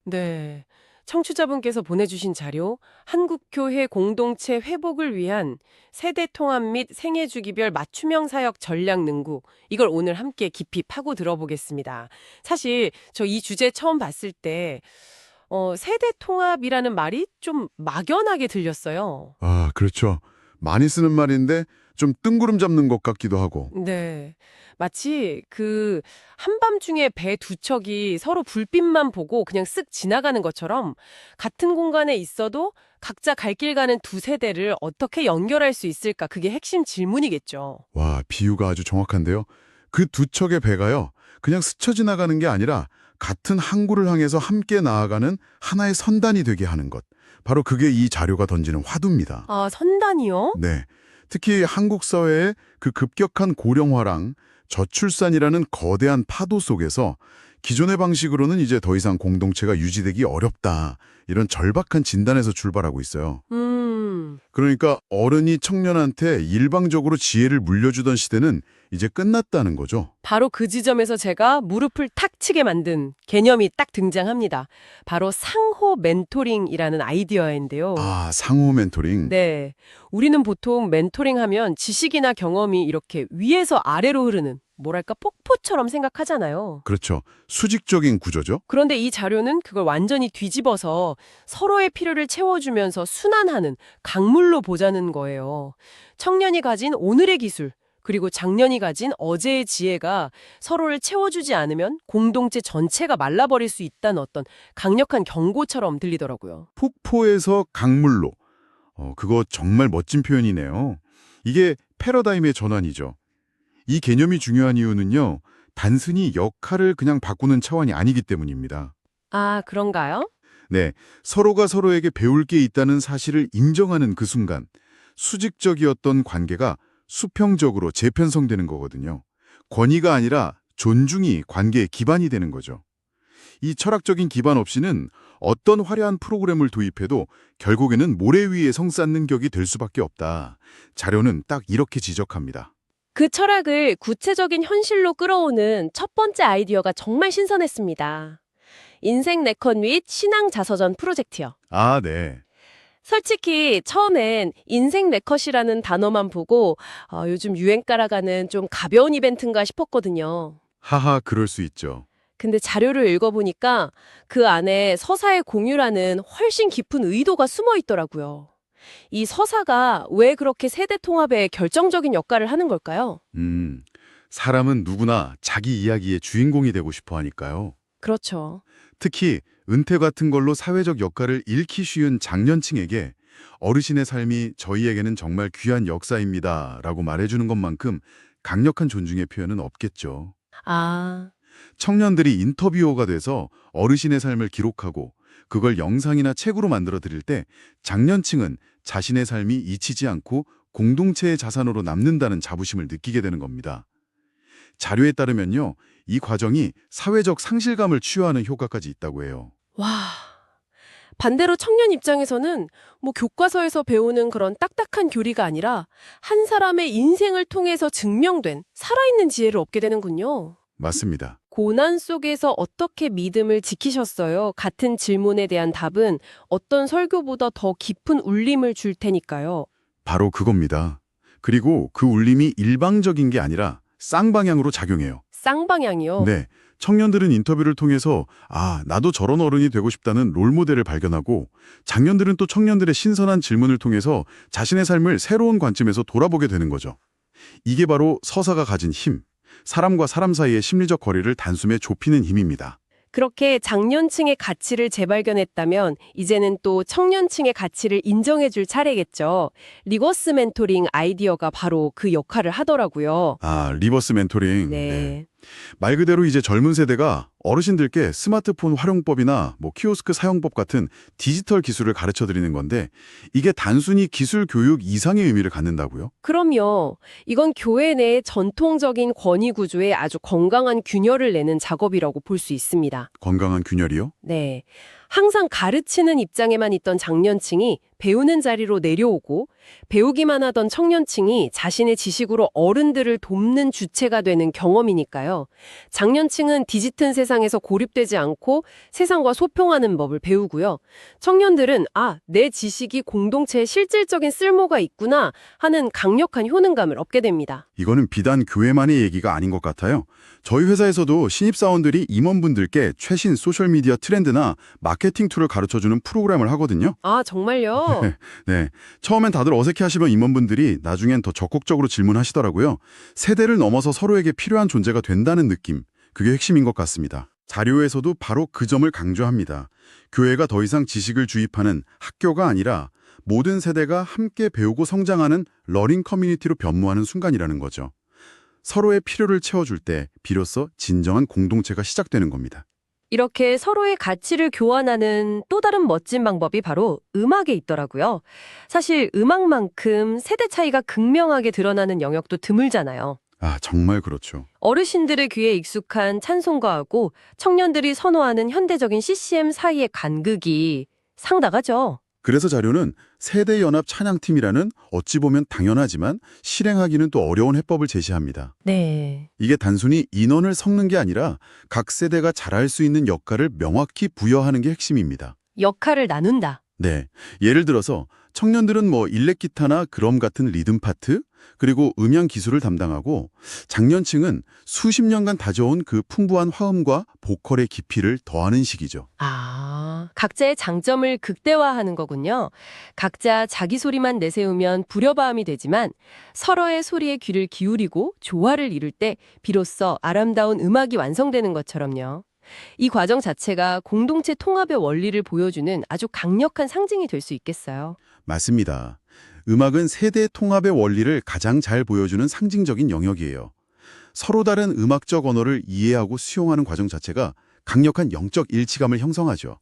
네. 청취자분께서 보내주신 자료, 한국교회 공동체 회복을 위한 세대 통합 및 생애주기별 맞춤형 사역 전략 능구, 이걸 오늘 함께 깊이 파고 들어보겠습니다. 사실 저 이 주제 처음 봤을 때 세대 통합이라는 말이 좀 막연하게 들렸어요. 아, 그렇죠. 많이 쓰는 말인데 좀 뜬구름 잡는 것 같기도 하고. 네. 마치 그 한밤중에 배 두 척이 서로 불빛만 보고 그냥 쓱 지나가는 것처럼 같은 공간에 있어도 각자 갈 길 가는 두 세대를 어떻게 연결할 수 있을까? 그게 핵심 질문이겠죠. 와, 비유가 아주 정확한데요. 그 두 척의 배가요, 그냥 스쳐 지나가는 게 아니라 같은 항구를 향해서 함께 나아가는 하나의 선단이 되게 하는 것. 바로 그게 이 자료가 던지는 화두입니다. 아, 선단이요? 네. 특히 한국 사회의 그 급격한 고령화랑 저출산이라는 거대한 파도 속에서 기존의 방식으로는 이제 더 이상 공동체가 유지되기 어렵다. 이런 절박한 진단에서 출발하고 있어요. 그러니까 어른이 청년한테 일방적으로 지혜를 물려주던 시대는 이제 끝났다는 거죠. 바로 그 지점에서 제가 무릎을 탁 치게 만든 개념이 딱 등장합니다. 바로 상호 멘토링이라는 아이디어인데요. 아, 상호 멘토링. 네. 우리는 보통 멘토링 하면 지식이나 경험이 이렇게 위에서 아래로 흐르는, 뭐랄까, 폭포처럼 생각하잖아요. 그렇죠. 수직적인 구조죠. 그런데 이 자료는 그걸 완전히 뒤집어서 서로의 필요를 채워주면서 순환하는 강물로 보자는 거예요. 청년이 가진 오늘의 기술, 그리고 장년이 가진 어제의 지혜가 서로를 채워주지 않으면 공동체 전체가 말라버릴 수 있다는 어떤 강력한 경고처럼 들리더라고요. 폭포에서 강물로. 그거 정말 멋진 표현이네요. 이게 패러다임의 전환이죠. 이 개념이 중요한 이유는요, 단순히 역할을 그냥 바꾸는 차원이 아니기 때문입니다. 아, 그런가요? 네, 서로가 서로에게 배울 게 있다는 사실을 인정하는 그 순간, 수직적이었던 관계가 수평적으로 재편성되는 거거든요. 권위가 아니라 존중이 관계의 기반이 되는 거죠. 이 철학적인 기반 없이는 어떤 화려한 프로그램을 도입해도 결국에는 모래 위에 성 쌓는 격이 될 수밖에 없다. 자료는 딱 이렇게 지적합니다. 그 철학을 구체적인 현실로 끌어오는 첫 번째 아이디어가 정말 신선했습니다. 인생 네컷 및 신앙 자서전 프로젝트요. 아, 네. 솔직히 처음엔 인생 네컷이라는 단어만 보고 요즘 유행 따라가는 좀 가벼운 이벤트인가 싶었거든요. 하하, 그럴 수 있죠. 근데 자료를 읽어보니까 그 안에 서사의 공유라는 훨씬 깊은 의도가 숨어 있더라고요. 이 서사가 왜 그렇게 세대 통합에 결정적인 역할을 하는 걸까요? 사람은 누구나 자기 이야기의 주인공이 되고 싶어 하니까요. 그렇죠. 특히 은퇴 같은 걸로 사회적 역할을 잃기 쉬운 장년층에게 어르신의 삶이 저희에게는 정말 귀한 역사입니다 라고 말해주는 것만큼 강력한 존중의 표현은 없겠죠. 아, 청년들이 인터뷰어가 돼서 어르신의 삶을 기록하고 그걸 영상이나 책으로 만들어 드릴 때 장년층은 자신의 삶이 잊히지 않고 공동체의 자산으로 남는다는 자부심을 느끼게 되는 겁니다. 자료에 따르면요, 이 과정이 사회적 상실감을 치유하는 효과까지 있다고 해요. 와. 반대로 청년 입장에서는 교과서에서 배우는 그런 딱딱한 교리가 아니라 한 사람의 인생을 통해서 증명된 살아있는 지혜를 얻게 되는군요. 맞습니다. 고난 속에서 어떻게 믿음을 지키셨어요? 같은 질문에 대한 답은 어떤 설교보다 더 깊은 울림을 줄 테니까요. 바로 그겁니다. 그리고 그 울림이 일방적인 게 아니라 쌍방향으로 작용해요. 쌍방향이요. 네, 청년들은 인터뷰를 통해서 나도 저런 어른이 되고 싶다는 롤모델을 발견하고 장년들은 또 청년들의 신선한 질문을 통해서 자신의 삶을 새로운 관점에서 돌아보게 되는 거죠. 이게 바로 서사가 가진 힘, 사람과 사람 사이의 심리적 거리를 단숨에 좁히는 힘입니다. 그렇게 장년층의 가치를 재발견했다면 이제는 또 청년층의 가치를 인정해줄 차례겠죠. 리버스 멘토링 아이디어가 바로 그 역할을 하더라고요. 리버스 멘토링. 네. 말 그대로 이제 젊은 세대가 어르신들께 스마트폰 활용법이나 키오스크 사용법 같은 디지털 기술을 가르쳐 드리는 건데 이게 단순히 기술 교육 이상의 의미를 갖는다고요? 그럼요. 이건 교회 내 전통적인 권위 구조에 아주 건강한 균열을 내는 작업이라고 볼 수 있습니다. 건강한 균열이요? 네. 항상 가르치는 입장에만 있던 장년층이 배우는 자리로 내려오고 배우기만 하던 청년층이 자신의 지식으로 어른들을 돕는 주체가 되는 경험이니까요. 장년층은 디지털 세상 세상에서 고립되지 않고 세상과 소통하는 법을 배우고요. 청년들은 내 지식이 공동체에 실질적인 쓸모가 있구나 하는 강력한 효능감을 얻게 됩니다. 이거는 비단 교회만의 얘기가 아닌 것 같아요. 저희 회사에서도 신입사원들이 임원분들께 최신 소셜미디어 트렌드나 마케팅 툴을 가르쳐주는 프로그램을 하거든요. 정말요? 네, 처음엔 다들 어색해하시던 임원분들이 나중엔 더 적극적으로 질문하시더라고요. 세대를 넘어서 서로에게 필요한 존재가 된다는 느낌, 그게 핵심인 것 같습니다. 자료에서도 바로 그 점을 강조합니다. 교회가 더 이상 지식을 주입하는 학교가 아니라 모든 세대가 함께 배우고 성장하는 러닝 커뮤니티로 변모하는 순간이라는 거죠. 서로의 필요를 채워줄 때 비로소 진정한 공동체가 시작되는 겁니다. 이렇게 서로의 가치를 교환하는 또 다른 멋진 방법이 바로 음악에 있더라고요. 사실 음악만큼 세대 차이가 극명하게 드러나는 영역도 드물잖아요. 정말 그렇죠. 어르신들의 귀에 익숙한 찬송가하고 청년들이 선호하는 현대적인 CCM 사이의 간극이 상당하죠. 그래서 자료는 세대연합 찬양팀이라는 어찌 보면 당연하지만 실행하기는 또 어려운 해법을 제시합니다. 네. 이게 단순히 인원을 섞는 게 아니라 각 세대가 잘할 수 있는 역할을 명확히 부여하는 게 핵심입니다. 역할을 나눈다. 네, 예를 들어서 청년들은 일렉기타나 그럼 같은 리듬 파트, 그리고 음향 기술을 담당하고 장년층은 수십 년간 다져온 그 풍부한 화음과 보컬의 깊이를 더하는 식이죠. 각자의 장점을 극대화하는 거군요. 각자 자기 소리만 내세우면 불협화음이 되지만 서로의 소리에 귀를 기울이고 조화를 이룰 때 비로소 아름다운 음악이 완성되는 것처럼요. 이 과정 자체가 공동체 통합의 원리를 보여주는 아주 강력한 상징이 될 수 있겠어요. 맞습니다. 음악은 세대 통합의 원리를 가장 잘 보여주는 상징적인 영역이에요. 서로 다른 음악적 언어를 이해하고 수용하는 과정 자체가 강력한 영적 일치감을 형성하죠.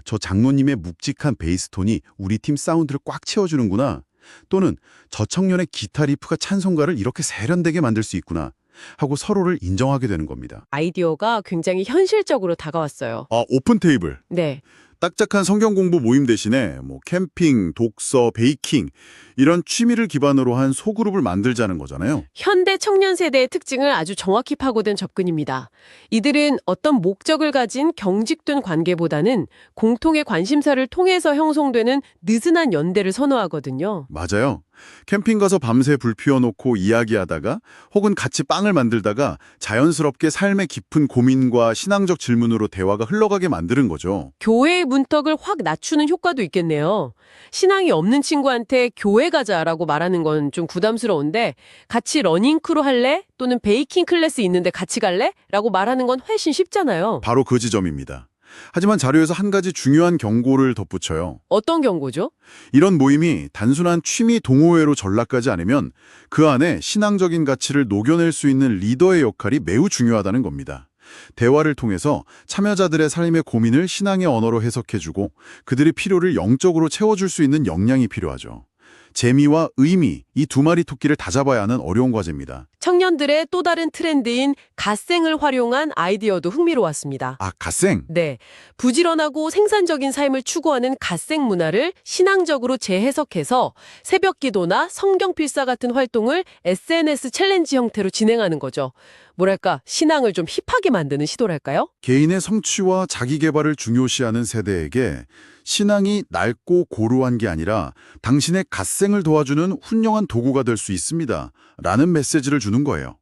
저 장로님의 묵직한 베이스톤이 우리 팀 사운드를 꽉 채워주는구나. 또는 저 청년의 기타 리프가 찬송가를 이렇게 세련되게 만들 수 있구나. 하고 서로를 인정하게 되는 겁니다. 아이디어가 굉장히 현실적으로 다가왔어요. 오픈 테이블. 네. 딱딱한 성경 공부 모임 대신에 캠핑, 독서, 베이킹 이런 취미를 기반으로 한 소그룹을 만들자는 거잖아요. 현대 청년 세대의 특징을 아주 정확히 파고든 접근입니다. 이들은 어떤 목적을 가진 경직된 관계보다는 공통의 관심사를 통해서 형성되는 느슨한 연대를 선호하거든요. 맞아요. 캠핑 가서 밤새 불 피워놓고 이야기하다가 혹은 같이 빵을 만들다가 자연스럽게 삶의 깊은 고민과 신앙적 질문으로 대화가 흘러가게 만드는 거죠. 교회의 문턱을 확 낮추는 효과도 있겠네요. 신앙이 없는 친구한테 교회 가자라고 말하는 건 좀 부담스러운데 같이 러닝크루 할래? 또는 베이킹 클래스 있는데 같이 갈래? 라고 말하는 건 훨씬 쉽잖아요. 바로 그 지점입니다. 하지만 자료에서 한 가지 중요한 경고를 덧붙여요. 어떤 경고죠? 이런 모임이 단순한 취미 동호회로 전락하지 않으면 그 안에 신앙적인 가치를 녹여낼 수 있는 리더의 역할이 매우 중요하다는 겁니다. 대화를 통해서 참여자들의 삶의 고민을 신앙의 언어로 해석해주고 그들의 필요를 영적으로 채워줄 수 있는 역량이 필요하죠. 재미와 의미, 이 두 마리 토끼를 다 잡아야 하는 어려운 과제입니다. 청년들의 또 다른 트렌드인 갓생을 활용한 아이디어도 흥미로웠습니다. 갓생? 네, 부지런하고 생산적인 삶을 추구하는 갓생 문화를 신앙적으로 재해석해서 새벽 기도나 성경 필사 같은 활동을 SNS 챌린지 형태로 진행하는 거죠. 뭐랄까, 신앙을 좀 힙하게 만드는 시도랄까요? 개인의 성취와 자기 개발을 중요시하는 세대에게 신앙이 낡고 고루한 게 아니라 당신의 갓생을 도와주는 훌륭한 도구가 될 수 있습니다. 라는 메시지를 주는 거예요.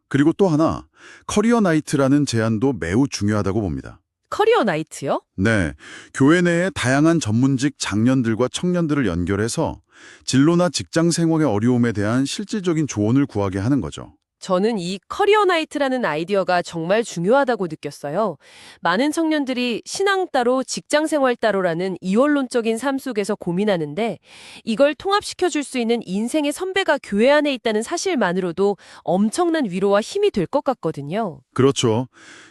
그리고 또 하나, 커리어 나이트라는 제안도 매우 중요하다고 봅니다. 커리어 나이트요? 네, 교회 내의 다양한 전문직 장년들과 청년들을 연결해서 진로나 직장 생활의 어려움에 대한 실질적인 조언을 구하게 하는 거죠. 저는 이 커리어 나이트라는 아이디어가 정말 중요하다고 느꼈어요. 많은 청년들이 신앙 따로 직장 생활 따로라는 이원론적인 삶 속에서 고민하는데 이걸 통합시켜줄 수 있는 인생의 선배가 교회 안에 있다는 사실만으로도 엄청난 위로와 힘이 될 것 같거든요. 그렇죠.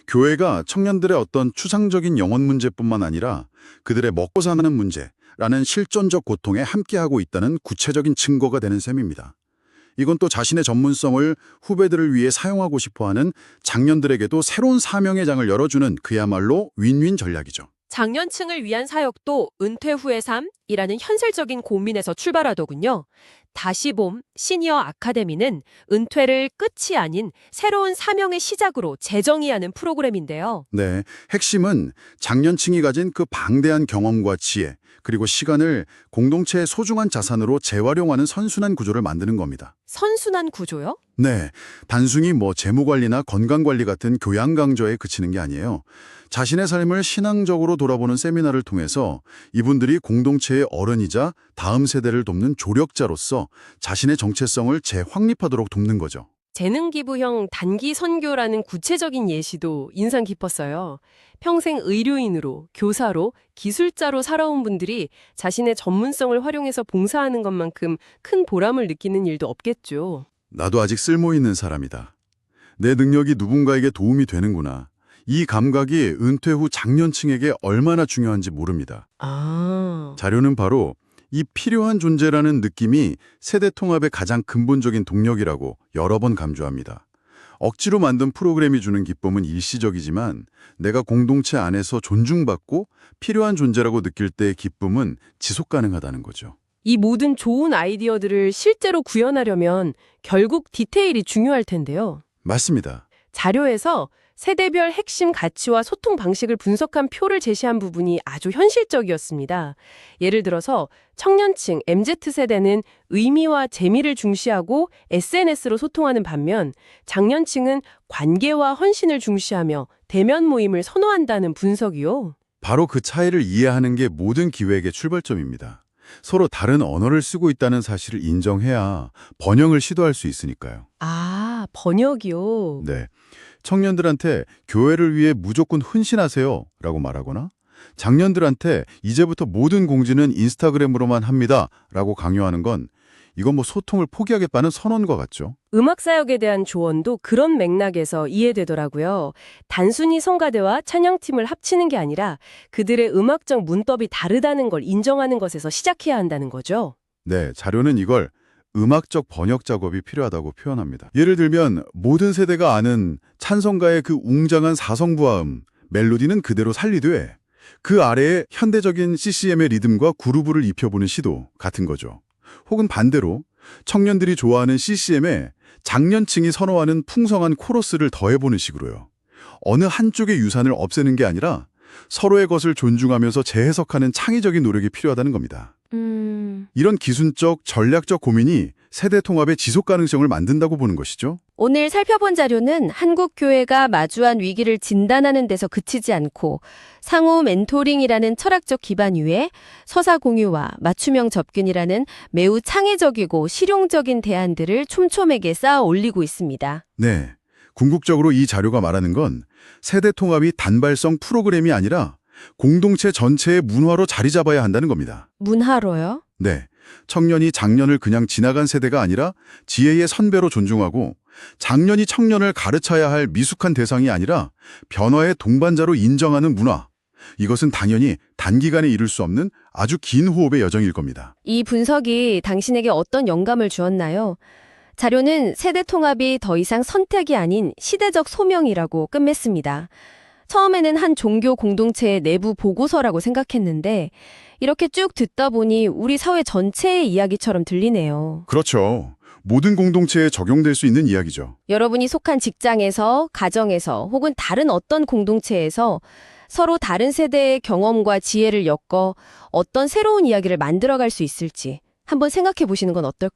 교회가 청년들의 어떤 추상적인 영혼 문제뿐만 아니라 그들의 먹고 사는 문제라는 실존적 고통에 함께하고 있다는 구체적인 증거가 되는 셈입니다. 이건 또 자신의 전문성을 후배들을 위해 사용하고 싶어하는 장년들에게도 새로운 사명의 장을 열어주는 그야말로 윈윈 전략이죠. 장년층을 위한 사역도 은퇴 후의 삶이라는 현실적인 고민에서 출발하더군요. 다시 봄 시니어 아카데미는 은퇴를 끝이 아닌 새로운 사명의 시작으로 재정의하는 프로그램인데요. 네, 핵심은 장년층이 가진 그 방대한 경험과 지혜, 그리고 시간을 공동체의 소중한 자산으로 재활용하는 선순환 구조를 만드는 겁니다. 선순환 구조요? 네, 단순히 재무관리나 건강관리 같은 교양 강좌에 그치는 게 아니에요. 자신의 삶을 신앙적으로 돌아보는 세미나를 통해서 이분들이 공동체의 어른이자 다음 세대를 돕는 조력자로서 자신의 정체성을 재확립하도록 돕는 거죠. 재능기부형 단기 선교라는 구체적인 예시도 인상 깊었어요. 평생 의료인으로, 교사로, 기술자로 살아온 분들이 자신의 전문성을 활용해서 봉사하는 것만큼 큰 보람을 느끼는 일도 없겠죠. 나도 아직 쓸모있는 사람이다. 내 능력이 누군가에게 도움이 되는구나. 이 감각이 은퇴 후 장년층에게 얼마나 중요한지 모릅니다. 자료는 바로 이 필요한 존재라는 느낌이 세대 통합의 가장 근본적인 동력이라고 여러 번 강조합니다. 억지로 만든 프로그램이 주는 기쁨은 일시적이지만 내가 공동체 안에서 존중받고 필요한 존재라고 느낄 때의 기쁨은 지속 가능하다는 거죠. 이 모든 좋은 아이디어들을 실제로 구현하려면 결국 디테일이 중요할 텐데요. 맞습니다. 자료에서 세대별 핵심 가치와 소통 방식을 분석한 표를 제시한 부분이 아주 현실적이었습니다. 예를 들어서 청년층 MZ세대는 의미와 재미를 중시하고 SNS로 소통하는 반면 장년층은 관계와 헌신을 중시하며 대면 모임을 선호한다는 분석이요. 바로 그 차이를 이해하는 게 모든 기획의 출발점입니다. 서로 다른 언어를 쓰고 있다는 사실을 인정해야 번영을 시도할 수 있으니까요. 아, 번역이요. 네. 청년들한테 교회를 위해 무조건 헌신하세요 라고 말하거나 장년들한테 이제부터 모든 공지는 인스타그램으로만 합니다 라고 강요하는 건 이건 소통을 포기하겠다는 선언과 같죠. 음악사역에 대한 조언도 그런 맥락에서 이해되더라고요. 단순히 성가대와 찬양팀을 합치는 게 아니라 그들의 음악적 문법이 다르다는 걸 인정하는 것에서 시작해야 한다는 거죠. 네, 자료는 이걸 음악적 번역 작업이 필요하다고 표현합니다. 예를 들면 모든 세대가 아는 찬송가의 그 웅장한 사성부화음, 멜로디는 그대로 살리되 그 아래에 현대적인 CCM의 리듬과 그루브를 입혀보는 시도 같은 거죠. 혹은 반대로 청년들이 좋아하는 CCM에 장년층이 선호하는 풍성한 코러스를 더해보는 식으로요. 어느 한쪽의 유산을 없애는 게 아니라 서로의 것을 존중하면서 재해석하는 창의적인 노력이 필요하다는 겁니다. 이런 기술적, 전략적 고민이 세대 통합의 지속 가능성을 만든다고 보는 것이죠. 오늘 살펴본 자료는 한국 교회가 마주한 위기를 진단하는 데서 그치지 않고 상호 멘토링이라는 철학적 기반 위에 서사 공유와 맞춤형 접근이라는 매우 창의적이고 실용적인 대안들을 촘촘하게 쌓아 올리고 있습니다. 네, 궁극적으로 이 자료가 말하는 건 세대 통합이 단발성 프로그램이 아니라 공동체 전체의 문화로 자리 잡아야 한다는 겁니다. 문화로요? 네, 청년이 장년을 그냥 지나간 세대가 아니라 지혜의 선배로 존중하고 장년이 청년을 가르쳐야 할 미숙한 대상이 아니라 변화의 동반자로 인정하는 문화. 이것은 당연히 단기간에 이룰 수 없는 아주 긴 호흡의 여정일 겁니다. 이 분석이 당신에게 어떤 영감을 주었나요? 자료는 세대 통합이 더 이상 선택이 아닌 시대적 소명이라고 끝맺습니다. 처음에는 한 종교 공동체의 내부 보고서라고 생각했는데 이렇게 쭉 듣다 보니 우리 사회 전체의 이야기처럼 들리네요. 그렇죠. 모든 공동체에 적용될 수 있는 이야기죠. 여러분이 속한 직장에서, 가정에서 혹은 다른 어떤 공동체에서 서로 다른 세대의 경험과 지혜를 엮어 어떤 새로운 이야기를 만들어갈 수 있을지 한번 생각해 보시는 건 어떨까요?